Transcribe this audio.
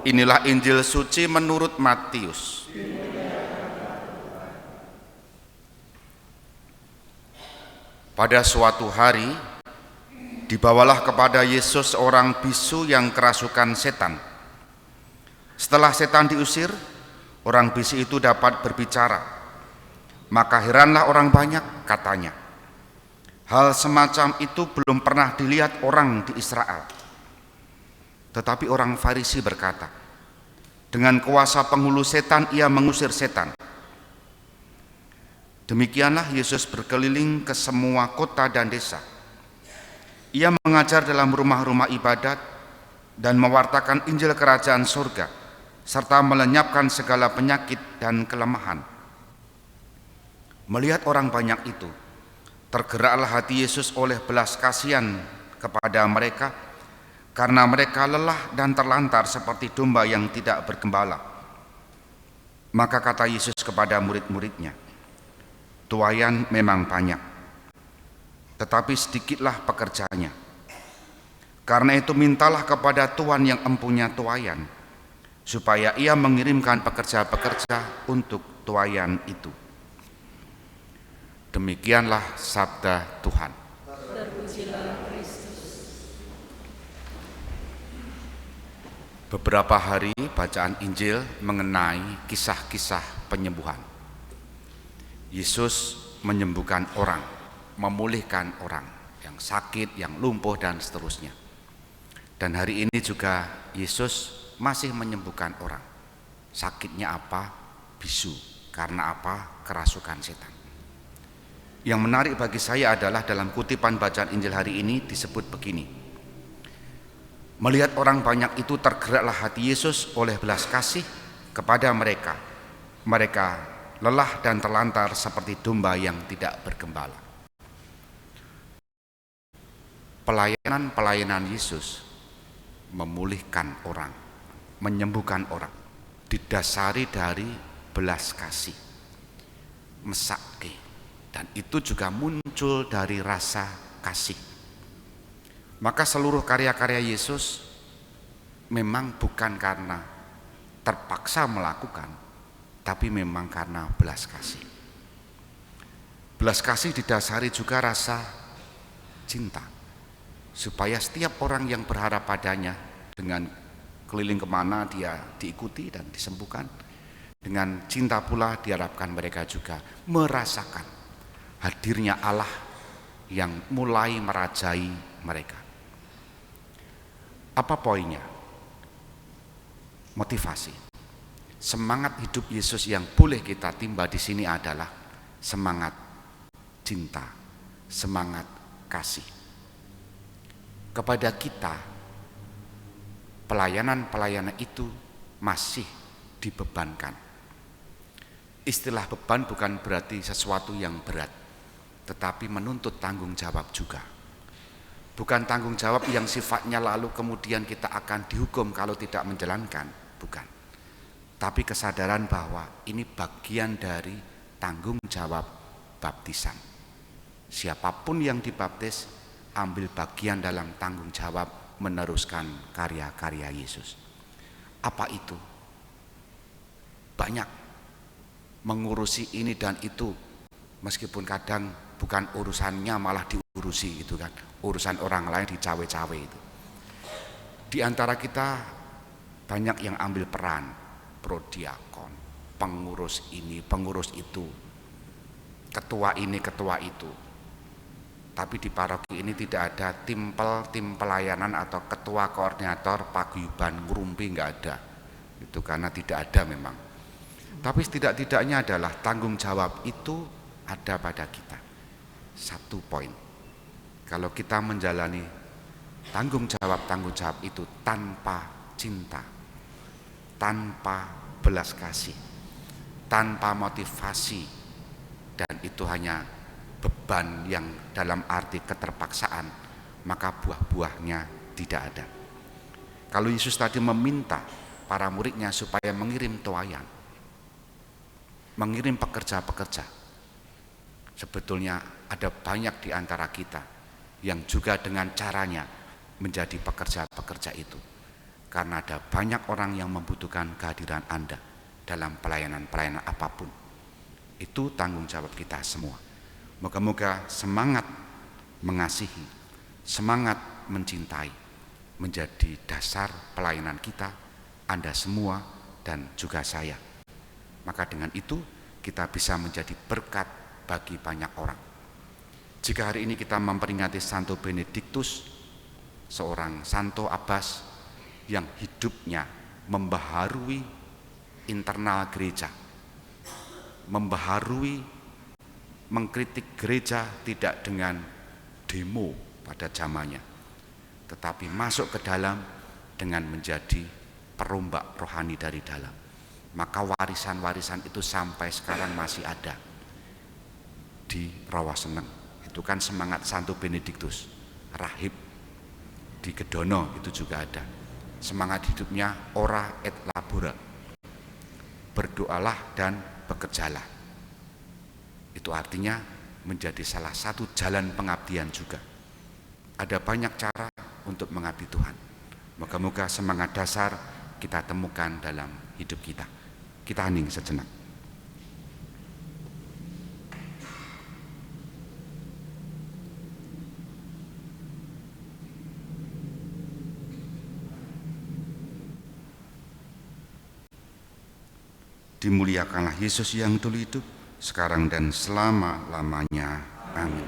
Inilah Injil suci menurut Matius. Pada suatu hari, dibawalah kepada Yesus seorang bisu yang kerasukan setan. Setelah setan diusir, orang bisu itu dapat berbicara. Maka heranlah orang banyak, katanya. Hal semacam itu belum pernah dilihat orang di Israel. Tetapi orang Farisi berkata, dengan kuasa penghulu setan ia mengusir setan. Demikianlah Yesus berkeliling ke semua kota dan desa. Ia mengajar dalam rumah-rumah ibadat dan mewartakan Injil Kerajaan Surga, serta melenyapkan segala penyakit dan kelemahan. Melihat orang banyak itu, tergeraklah hati Yesus oleh belas kasihan kepada mereka, karena mereka lelah dan terlantar seperti domba yang tidak bergembala. Maka kata Yesus kepada murid-muridnya, tuaian memang banyak, tetapi sedikitlah pekerjanya. Karena itu mintalah kepada Tuhan yang empunya tuaian, supaya ia mengirimkan pekerja-pekerja untuk tuaian itu. Demikianlah sabda Tuhan. Terpujilah Kristus. Beberapa hari bacaan Injil mengenai kisah-kisah penyembuhan. Yesus menyembuhkan orang, memulihkan orang yang sakit, yang lumpuh dan seterusnya. Dan hari ini juga Yesus masih menyembuhkan orang. Sakitnya apa? Bisu. Karena apa? Kerasukan setan. Yang menarik bagi saya adalah dalam kutipan bacaan Injil hari ini disebut begini. Melihat orang banyak itu, tergeraklah hati Yesus oleh belas kasih kepada mereka. Mereka lelah dan terlantar seperti domba yang tidak bergembala. Pelayanan Yesus memulihkan orang, menyembuhkan orang, didasari dari belas kasih, mesake, dan itu juga muncul dari rasa kasih. Maka seluruh karya-karya Yesus memang bukan karena terpaksa melakukan, tapi memang karena belas kasih. Belas kasih didasari juga rasa cinta, supaya setiap orang yang berharap padanya, dengan keliling kemana dia diikuti dan disembuhkan. Dengan cinta pula diharapkan mereka juga merasakan hadirnya Allah yang mulai merajai mereka. Apa poinnya? Motivasi. Semangat hidup Yesus yang boleh kita timba di sini adalah semangat cinta, semangat kasih. Kepada kita, pelayanan itu masih dibebankan. Istilah beban bukan berarti sesuatu yang berat, tetapi menuntut tanggung jawab juga. Bukan tanggung jawab yang sifatnya lalu kemudian kita akan dihukum kalau tidak menjalankan, bukan. Tapi kesadaran bahwa ini bagian dari tanggung jawab baptisan. Siapapun yang dibaptis ambil bagian dalam tanggung jawab meneruskan karya-karya Yesus. Apa itu? Banyak mengurusi ini dan itu, meskipun kadang bukan urusannya malah diurusi gitu kan, urusan orang lain dicawe-cawe itu. Di antara kita banyak yang ambil peran, prodiakon, pengurus ini, pengurus itu, ketua ini, ketua itu. Tapi di paroki ini tidak ada tim pelayanan atau ketua koordinator paguyuban ngerumpi, nggak ada. Itu karena tidak ada memang. Tapi setidak-tidaknya adalah tanggung jawab itu ada pada kita. Satu poin, kalau kita menjalani tanggung jawab itu tanpa cinta, tanpa belas kasih, tanpa motivasi, dan itu hanya beban yang dalam arti keterpaksaan, maka buah-buahnya tidak ada. Kalau Yesus tadi meminta para muridnya supaya mengirim tuaian, mengirim pekerja-pekerja, sebetulnya ada banyak di antara kita yang juga dengan caranya menjadi pekerja-pekerja itu. karena ada banyak orang yang membutuhkan kehadiran Anda dalam pelayanan-pelayanan apapun. Itu tanggung jawab kita semua. Moga-moga semangat mengasihi, semangat mencintai menjadi dasar pelayanan kita, Anda semua dan juga saya. Maka dengan itu kita bisa menjadi berkat bagi banyak orang. Jika hari ini kita memperingati Santo Benediktus, seorang Santo Abbas yang hidupnya membaharui internal gereja, membaharui, mengkritik gereja tidak dengan demo pada zamannya, tetapi masuk ke dalam dengan menjadi perombak rohani dari dalam. Maka warisan-warisan itu sampai sekarang masih ada di Rawaseneng. Itu kan semangat Santo Benediktus, rahib di Kedono itu juga ada. Semangat hidupnya ora et labora, berdoalah dan bekerjalah. Itu artinya menjadi salah satu jalan pengabdian juga. Ada banyak cara untuk mengabdi Tuhan. Moga-moga semangat dasar kita temukan dalam hidup kita. Kita hening sejenak. Dimuliakanlah Yesus yang dulu hidup, sekarang dan selama-lamanya. Amin.